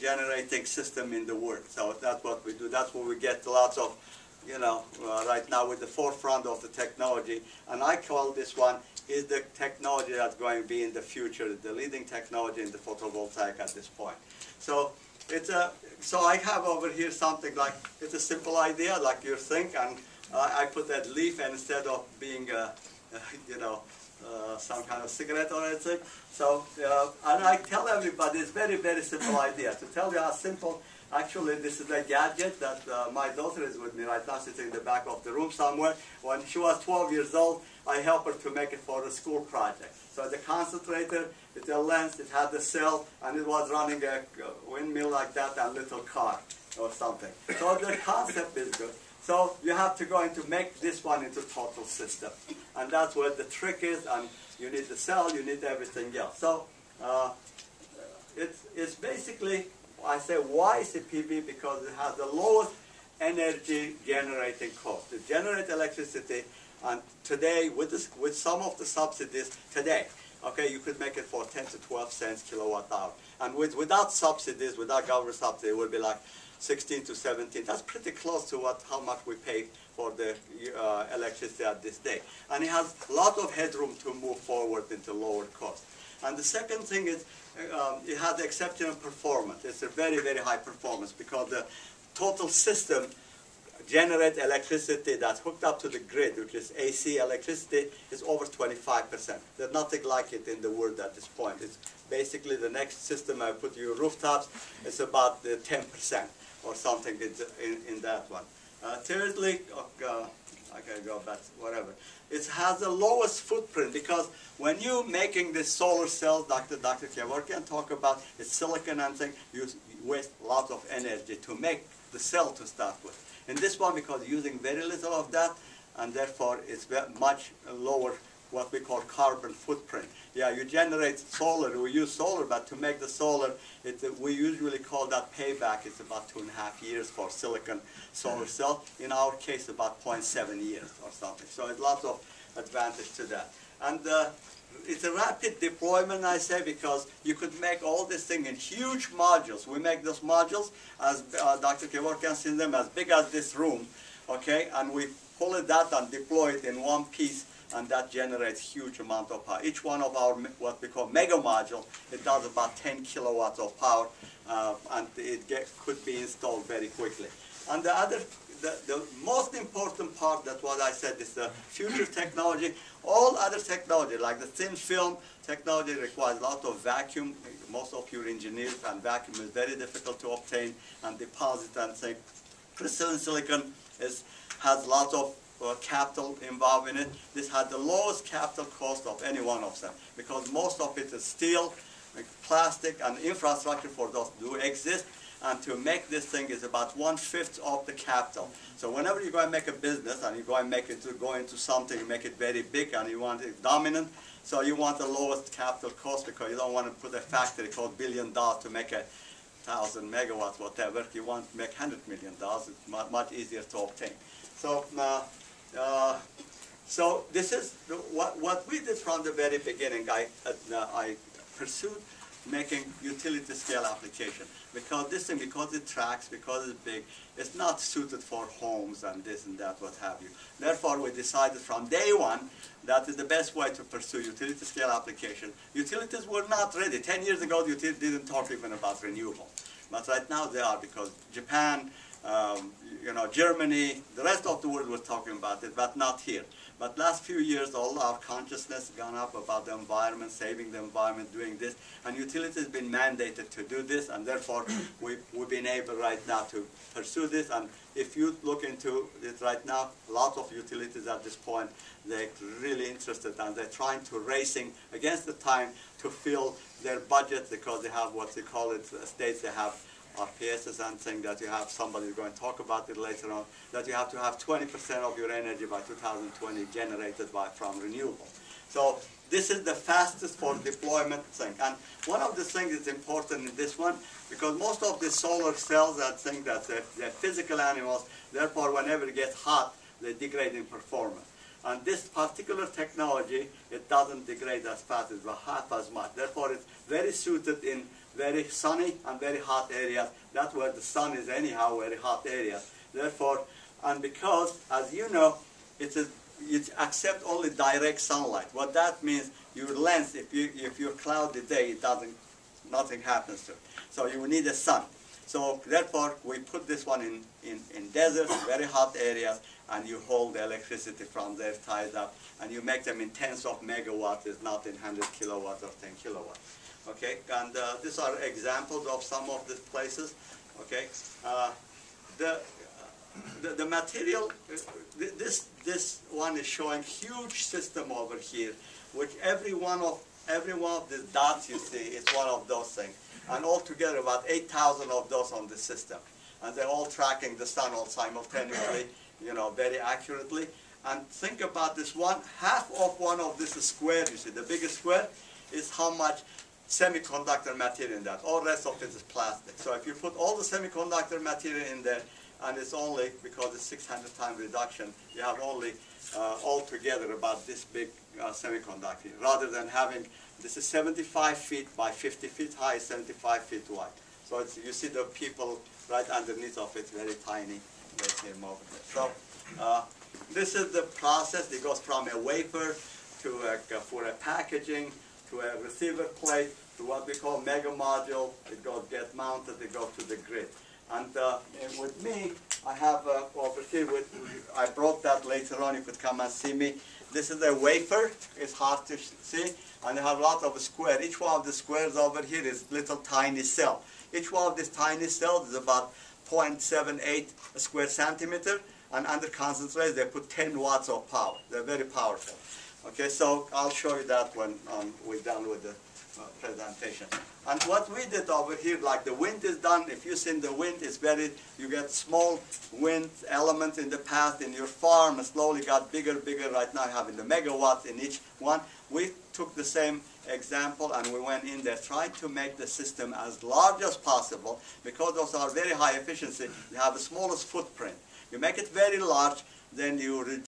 generating system in the world. So that's what we do. That's where we get lots of, you know, right now with the forefront of the technology. And I call this one is the technology that's going to be in the future, the leading technology in the photovoltaic at this point. So it's a, so I have over here something like, it's a simple idea like you think, and I put that leaf instead of being you know, some kind of cigarette or anything. So, and I tell everybody it's very, very simple idea. To tell you how simple, actually this is a gadget that my daughter is with me right now, sitting in the back of the room somewhere. When she was 12 years old, I helped her to make it for a school project. So the concentrator, it's a lens, it had the cell, and it was running a windmill like that and a little car or something. So the concept is good. So you have to go into make this one into total system. And that's where the trick is, and you need the cell, you need everything else. So it's basically, I say why is it PV? Because it has the lowest energy generating cost. It generates electricity, and today with some of the subsidies today, okay, you could make it for 10 to 12 cents kilowatt hour. And without subsidies, without government subsidy, it would be like 16 to 17. That's pretty close to how much we pay for the electricity at this day. And it has a lot of headroom to move forward into lower cost. And the second thing is it has exceptional performance. It's a very, very high performance because the total system generates electricity that's hooked up to the grid, which is AC electricity, is over 25%. There's nothing like it in the world at this point. It's basically the next system I put your rooftops, it's about 10% or something in that one. Thirdly, I can go back, whatever. It has the lowest footprint because when you're making this solar cells, Dr. Kevorkian talk about, it's silicon and things, you waste a lot of energy to make the cell to start with. In this one, because you're using very little of that, and therefore it's much lower what we call carbon footprint. Yeah, you generate solar, we use solar, but to make the solar, we usually call that payback. It's about 2.5 years for silicon solar cell. In our case, about 0.7 years or something. So it's lots of advantage to that. And it's a rapid deployment, I say, because you could make all this thing in huge modules. We make those modules, as Dr. Kevorkian seen them, as big as this room, okay, and we pull it out and deploy it in one piece, and that generates huge amount of power. Each one of our, what we call mega module, it does about 10 kilowatts of power, and it could be installed very quickly. And the most important part, that's what I said, is the future technology. All other technology, like the thin film technology, requires a lot of vacuum. Most of your engineers, and vacuum is very difficult to obtain and deposit and things. Crystalline silicon has lots of capital involved in it. This has the lowest capital cost of any one of them because most of it is steel, plastic, and infrastructure for those do exist. And to make this thing is about 1/5 of the capital. So whenever you go and make a business and you go and go into something, you make it very big and you want it dominant, so you want the lowest capital cost because you don't want to put a factory called $1 billion to make 1,000 megawatts, whatever. You want to make $100 million. It's much easier to obtain. So, so this is what we did from the very beginning. I pursued making utility scale application because this thing, because it tracks, because it's big, it's not suited for homes and this and that, what have you. Therefore, we decided from day one that is the best way to pursue utility scale application. Utilities were not ready. 10 years ago, the utility didn't talk even about renewable, but right now they are because Japan, you know, Germany, the rest of the world was talking about it, but not here. But last few years, all our consciousness has gone up about the environment, saving the environment, doing this, and utilities have been mandated to do this, and therefore we've been able right now to pursue this. And if you look into it right now, a lot of utilities at this point, they're really interested and they're trying to racing against the time to fill their budget because they have what they call it, states they have RPSs and saying that you have, somebody is going to talk about it later on, that you have to have 20% of your energy by 2020 generated from renewable. So this is the fastest for deployment thing. And one of the things that's important in this one, because most of the solar cells that think that they're physical animals, therefore whenever it gets hot, they degrade in performance. And this particular technology, it doesn't degrade as fast, it's about half as much. Therefore, it's very suited in very sunny and very hot areas. That's where the sun is anyhow, very hot areas. Therefore, and because, as you know, it accepts only direct sunlight. What that means, your lens, if you're cloudy day, nothing happens to it. So you need a sun. So therefore, we put this one in deserts, very hot areas, and you hold the electricity from there tied up, and you make them in tens of megawatts, it's not in 100 kilowatts or 10 kilowatts. Okay, and these are examples of some of the places. Okay, the material, this one is showing huge system over here, which every one of these dots you see is one of those things. And altogether about 8,000 of those on the system. And they're all tracking the sun all simultaneously, you know, very accurately. And think about this one, half of one of this square, you see, the biggest square is how much semiconductor material in that. All rest of it is plastic. So if you put all the semiconductor material in there, and it's only, because it's 600 times reduction, you have only altogether about this big semiconductor, rather than having, this is 75 feet by 50 feet high, 75 feet wide. So it's, you see the people right underneath of it, very tiny. Let's see him over there. So this is the process. It goes from a wafer to for a packaging, to a receiver plate, to what we call mega module. It goes, get mounted, it goes to the grid. And with me, I have over here, I brought that later on, you could come and see me. This is a wafer, it's hard to see, and I have a lot of squares. Each one of the squares over here is little tiny cell. Each one of these tiny cells is about 0.78 square centimeter, and under concentrated they put 10 watts of power. They're very powerful. Okay, so I'll show you that when we're done with the presentation. And what we did over here, like the wind is done, if you've seen the wind, it's very, you get small wind elements in the past in your farm, and slowly got bigger, right now having the megawatts in each one. We took the same example and we went in there, trying to make the system as large as possible, because those are very high efficiency, you have the smallest footprint. You make it very large, then you reduce